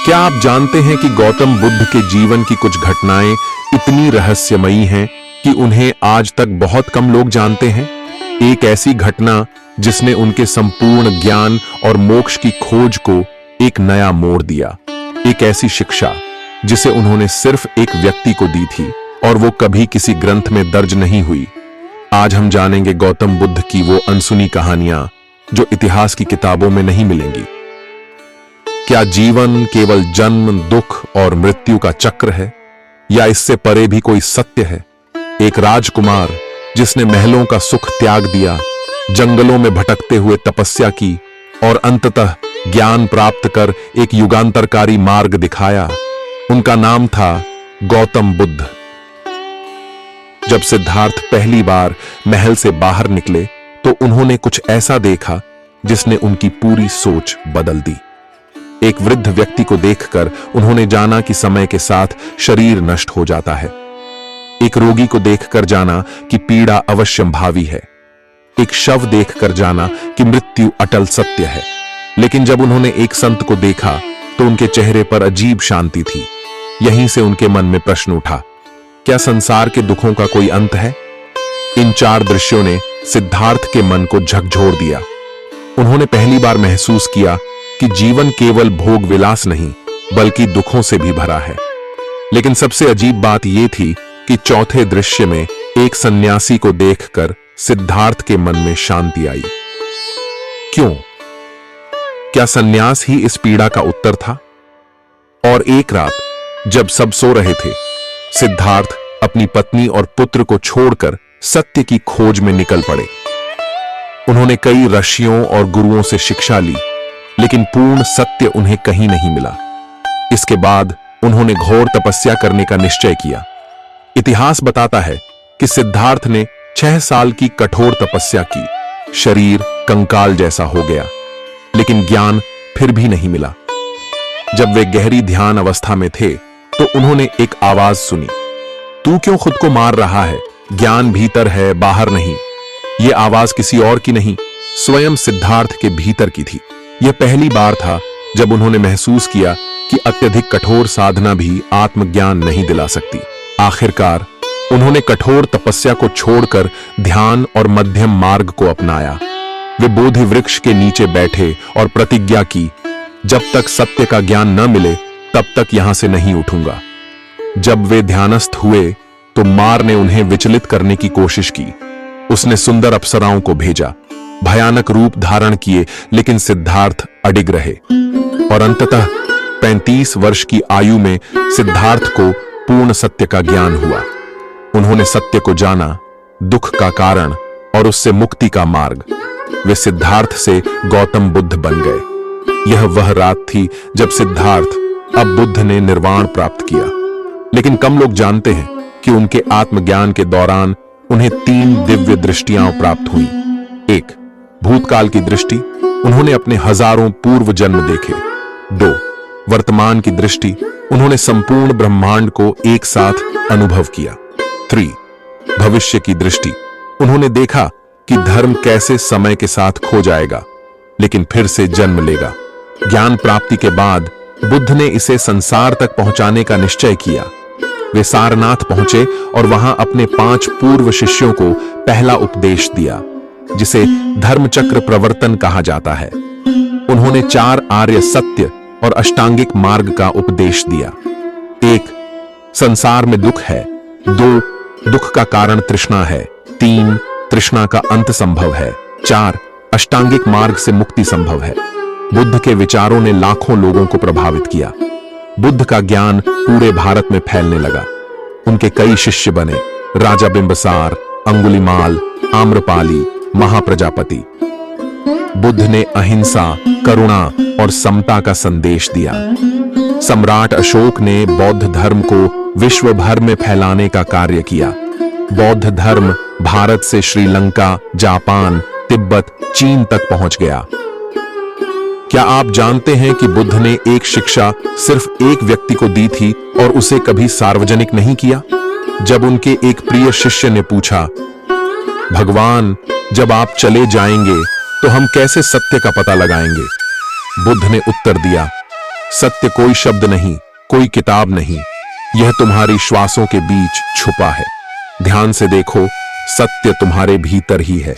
क्या आप जानते हैं कि गौतम बुद्ध के जीवन की कुछ घटनाएं इतनी रहस्यमयी हैं कि उन्हें आज तक बहुत कम लोग जानते हैं। एक ऐसी घटना जिसने उनके संपूर्ण ज्ञान और मोक्ष की खोज को एक नया मोड़ दिया। एक ऐसी शिक्षा जिसे उन्होंने सिर्फ एक व्यक्ति को दी थी और वो कभी किसी ग्रंथ में दर्ज नहीं हुई। आज हम जानेंगे गौतम बुद्ध की वो अनसुनी कहानियां जो इतिहास की किताबों में नहीं मिलेंगी। क्या जीवन केवल जन्म, दुख और मृत्यु का चक्र है, या इससे परे भी कोई सत्य है? एक राजकुमार जिसने महलों का सुख त्याग दिया, जंगलों में भटकते हुए तपस्या की और अंततः ज्ञान प्राप्त कर एक युगांतरकारी मार्ग दिखाया। उनका नाम था गौतम बुद्ध। जब सिद्धार्थ पहली बार महल से बाहर निकले तो उन्होंने कुछ ऐसा देखा जिसने उनकी पूरी सोच बदल दी। एक वृद्ध व्यक्ति को देखकर उन्होंने जाना कि समय के साथ शरीर नष्ट हो जाता है। एक रोगी को देखकर जाना कि पीड़ा अवश्यंभावी है। एक शव देखकर जाना कि मृत्यु अटल सत्य है। लेकिन जब उन्होंने एक संत को देखा तो उनके चेहरे पर अजीब शांति थी। यहीं से उनके मन में प्रश्न उठा, क्या संसार के दुखों का कोई अंत है? इन चार दृश्यों ने सिद्धार्थ के मन को झकझोर दिया। उन्होंने पहली बार महसूस किया कि जीवन केवल भोग विलास नहीं बल्कि दुखों से भी भरा है। लेकिन सबसे अजीब बात यह थी कि चौथे दृश्य में एक सन्यासी को देखकर सिद्धार्थ के मन में शांति आई। क्यों? क्या सन्यास ही इस पीड़ा का उत्तर था? और एक रात जब सब सो रहे थे, सिद्धार्थ अपनी पत्नी और पुत्र को छोड़कर सत्य की खोज में निकल पड़े। उन्होंने कई ऋषियों और गुरुओं से शिक्षा ली, लेकिन पूर्ण सत्य उन्हें कहीं नहीं मिला। इसके बाद उन्होंने घोर तपस्या करने का निश्चय किया। इतिहास बताता है कि सिद्धार्थ ने 6 साल की कठोर तपस्या की। शरीर कंकाल जैसा हो गया, लेकिन ज्ञान फिर भी नहीं मिला। जब वे गहरी ध्यान अवस्था में थे तो उन्होंने एक आवाज सुनी, तू क्यों खुद को मार रहा है? ज्ञान भीतर है, बाहर नहीं। यह आवाज किसी और की नहीं, स्वयं सिद्धार्थ के भीतर की थी। यह पहली बार था जब उन्होंने महसूस किया कि अत्यधिक कठोर साधना भी आत्मज्ञान नहीं दिला सकती। आखिरकार उन्होंने कठोर तपस्या को छोड़कर ध्यान और मध्यम मार्ग को अपनाया। वे बोधि वृक्ष के नीचे बैठे और प्रतिज्ञा की, जब तक सत्य का ज्ञान न मिले तब तक यहां से नहीं उठूंगा। जब वे ध्यानस्थ हुए तो मार ने उन्हें विचलित करने की कोशिश की। उसने सुंदर अप्सराओं को भेजा, भयानक रूप धारण किए, लेकिन सिद्धार्थ अडिग रहे। और अंततः 35 वर्ष की आयु में सिद्धार्थ को पूर्ण सत्य का ज्ञान हुआ। उन्होंने सत्य को जाना, दुख का कारण और उससे मुक्ति का मार्ग। वे सिद्धार्थ से गौतम बुद्ध बन गए। यह वह रात थी जब सिद्धार्थ अब बुद्ध ने निर्वाण प्राप्त किया। लेकिन कम लोग जानते हैं कि उनके आत्मज्ञान के दौरान उन्हें 3 दिव्य दृष्टियां प्राप्त हुई। 1 भूतकाल की दृष्टि, उन्होंने अपने हजारों पूर्व जन्म देखे। 2 वर्तमान की दृष्टि, उन्होंने संपूर्ण ब्रह्मांड को एक साथ अनुभव किया। 3 भविष्य की दृष्टि, उन्होंने देखा कि धर्म कैसे समय के साथ खो जाएगा लेकिन फिर से जन्म लेगा। ज्ञान प्राप्ति के बाद बुद्ध ने इसे संसार तक पहुंचाने का निश्चय किया। वे सारनाथ पहुंचे और वहां अपने 5 पूर्व शिष्यों को पहला उपदेश दिया, जिसे धर्मचक्र प्रवर्तन कहा जाता है। उन्होंने 4 आर्य सत्य और अष्टांगिक मार्ग का उपदेश दिया। 1 संसार में दुख है। 2 दुख का कारण तृष्णा है। 3 तृष्णा का अंत संभव है। 4 अष्टांगिक मार्ग से मुक्ति संभव है। बुद्ध के विचारों ने लाखों लोगों को प्रभावित किया। बुद्ध का ज्ञान पूरे भारत में फैलने लगा। उनके कई शिष्य बने, राजा बिंबिसार, अंगुलिमाल, आम्रपाली, महाप्रजापति। बुद्ध ने अहिंसा, करुणा और समता का संदेश दिया। सम्राट अशोक ने बौद्ध धर्म को विश्व भर में फैलाने का कार्य किया। बौद्ध धर्म भारत से श्रीलंका, जापान, तिब्बत, चीन तक पहुंच गया। क्या आप जानते हैं कि बुद्ध ने एक शिक्षा सिर्फ एक व्यक्ति को दी थी और उसे कभी सार्वजनिक नहीं किया? जब उनके एक प्रिय शिष्य ने पूछा, भगवान, जब आप चले जाएंगे तो हम कैसे सत्य का पता लगाएंगे? बुद्ध ने उत्तर दिया, सत्य कोई शब्द नहीं, कोई किताब नहीं, यह तुम्हारी श्वासों के बीच छुपा है। ध्यान से देखो, सत्य तुम्हारे भीतर ही है।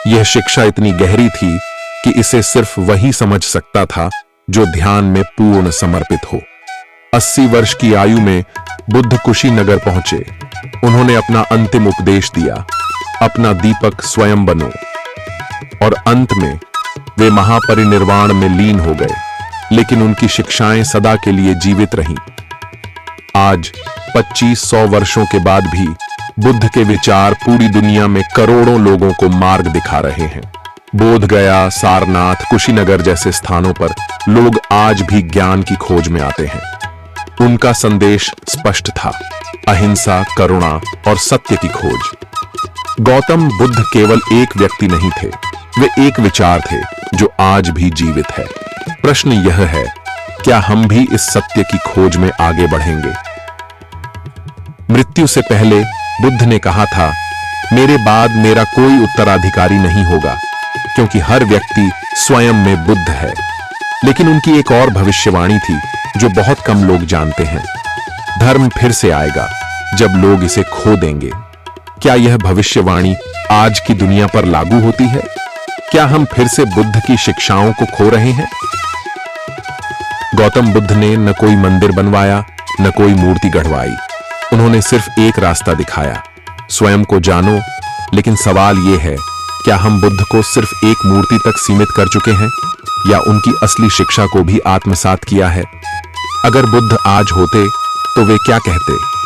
यह शिक्षा इतनी गहरी थी कि इसे सिर्फ वही समझ सकता था जो ध्यान में पूर्ण समर्पित हो। 80 वर्ष की आयु में बुद्ध कुशीनगर पहुंचे। उन्होंने अपना अंतिम उपदेश दिया, अपना दीपक स्वयं बनो। और अंत में वे महापरिनिर्वाण में लीन हो गए, लेकिन उनकी शिक्षाएं सदा के लिए जीवित रहीं। आज 2500 वर्षों के बाद भी बुद्ध के विचार पूरी दुनिया में करोड़ों लोगों को मार्ग दिखा रहे हैं। बोध गया, सारनाथ, कुशीनगर जैसे स्थानों पर लोग आज भी ज्ञान की खोज में आते हैं। उनका संदेश स्पष्ट था, अहिंसा, करुणा और सत्य की खोज। गौतम बुद्ध केवल एक व्यक्ति नहीं थे, वे एक विचार थे जो आज भी जीवित है। प्रश्न यह है, क्या हम भी इस सत्य की खोज में आगे बढ़ेंगे? मृत्यु से पहले बुद्ध ने कहा था, मेरे बाद मेरा कोई उत्तराधिकारी नहीं होगा, क्योंकि हर व्यक्ति स्वयं में बुद्ध है। लेकिन उनकी एक और भविष्यवाणी थी जो बहुत कम लोग जानते हैं। धर्म फिर से आएगा जब लोग इसे खो देंगे। क्या यह भविष्यवाणी आज की दुनिया पर लागू होती है? क्या हम फिर से बुद्ध की शिक्षाओं को खो रहे हैं? गौतम बुद्ध ने न कोई मंदिर बनवाया, न कोई मूर्ति गढ़वाई। उन्होंने सिर्फ एक रास्ता दिखाया, स्वयं को जानो। लेकिन सवाल यह है, क्या हम बुद्ध को सिर्फ एक मूर्ति तक सीमित कर चुके हैं, या उनकी असली शिक्षा को भी आत्मसात किया है? अगर बुद्ध आज होते तो वे क्या कहते?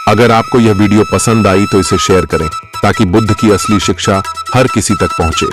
अगर आपको यह वीडियो पसंद आई तो इसे शेयर करें, ताकि बुद्ध की असली शिक्षा हर किसी तक पहुंचे।